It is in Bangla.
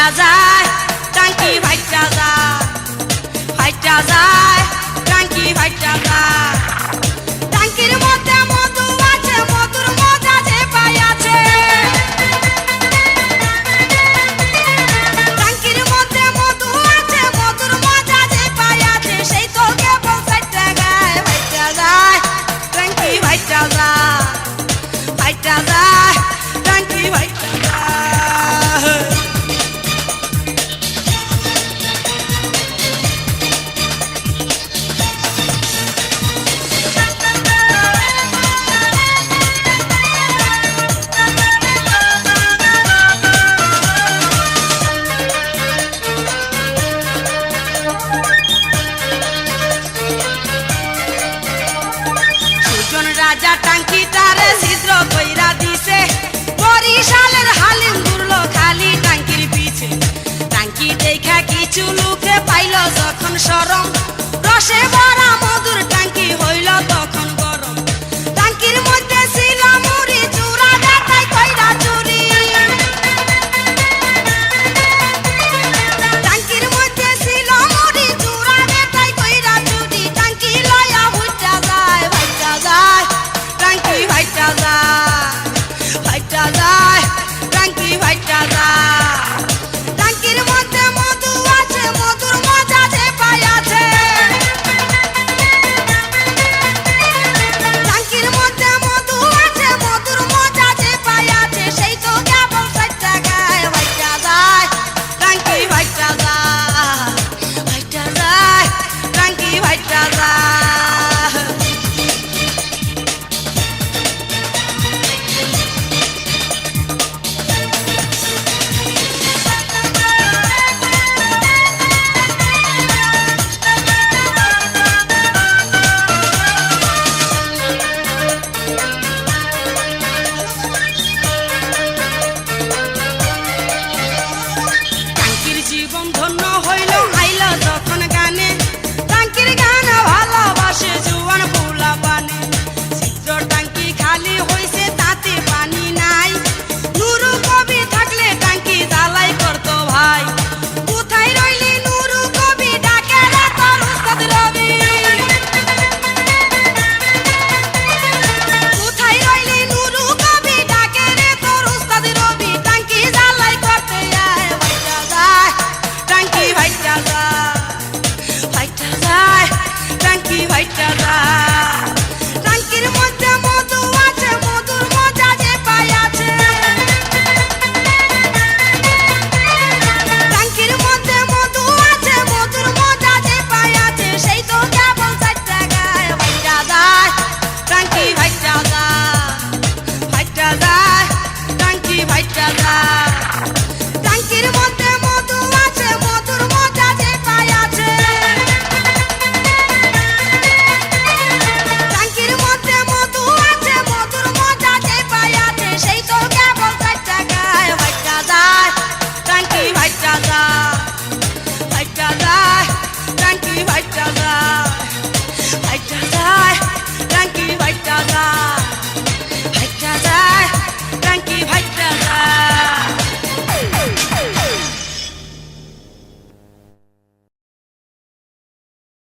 ভাইটা যায় টাঙ্কি ভাইটা যায় ভাইটা যায় টাঙ্কি ভাইটা যায় টাঙ্কির মধ্যে মধু আছে মধুর মজা যে পাই আছে টাঙ্কির মধ্যে মধু আছে মধুর মজা যে পাই আছে সেই তো কেবল ভাইটা গায় ভাইটা যায় টাঙ্কি ভাইটা যায় ভাইটা যায় টাঙ্কি ভাইটা যায় রাজা টাঙ্কিটারে ছিদ্র কইরা দিছে বরিশালের হালিম ঘুরলো খালি টাঙ্কির পিছে টাঙ্কি দেখা কিছু লোকে পাইল যখন শরম রসে ভরা মধুর টাঙ্কি হইল তখন গরম টাঙ্কির মধ্যে ছিল মুড়ি চূড়া ডাকাই কইরা চুরি টাঙ্কির মধ্যে ছিল মুড়ি চূড়া ডাকাই কইরা চুরি টাঙ্কি লয়া হুইটা যায় ভাইটা যায় টাঙ্কি ভাইটা যায় ভাইটা যায় টাঙ্কি ভাইটা যায় টাঙ্কির মধ্যে মধু আছে মধুর মজা যে পাই আছে টাঙ্কির মধ্যে মধু আছে মধুর মজা যে পাই আছে সেই তো কেবল ভাইটা গায় ভাইটা যায় টাঙ্কি ভাইটা যায় ভাইটা যায় টাঙ্কি ভাইটা যায় জীবন ধন্য হইল আইল যখন গানে টাঙ্কির গান ভালোবাসে জুয়ান পোলা বানে চিত্র টাঙ্কি খালি হইছে তাতে পানি নাই নুরু কবি থাকলে টাঙ্কি জ্বালাই করতো ভাই কোথায় রইলি নুরু কবি ডাকে রে তোর উস্তাদ রবি কোথায় রইলি নুরু কবি ডাকে রে তোর উস্তাদ রবি টাঙ্কি জ্বালাই করতে আয় ভাইটা যায় টাঙ্কি ভাইটা যায় ভাইটা যায় টাঙ্কি ভাইটা যায় টাঙ্কির মধ্যে মধু আছে মধুর মজা যে পাই আছে টাঙ্কির মধ্যে মধু আছে মধুর মজা যে পাই আছে সেই তো কেবল ভাইটা গায় ভাইটা যায় টাঙ্কি ভাইটা যায় ভাইটা যায় টাঙ্কি ভাইটা যায় টাঙ্কির মধ্যে মধু আছে মধুর মজা যে পাই আছে টাঙ্কির মধ্যে মধু আছে মধুর মজা যে পাই আছে সেই তো কেবল ভাইটা গায় ভাইটা যায় টাঙ্কি ভাইটা যায় ভাইটা যায় টাঙ্কি ভাইটা যায়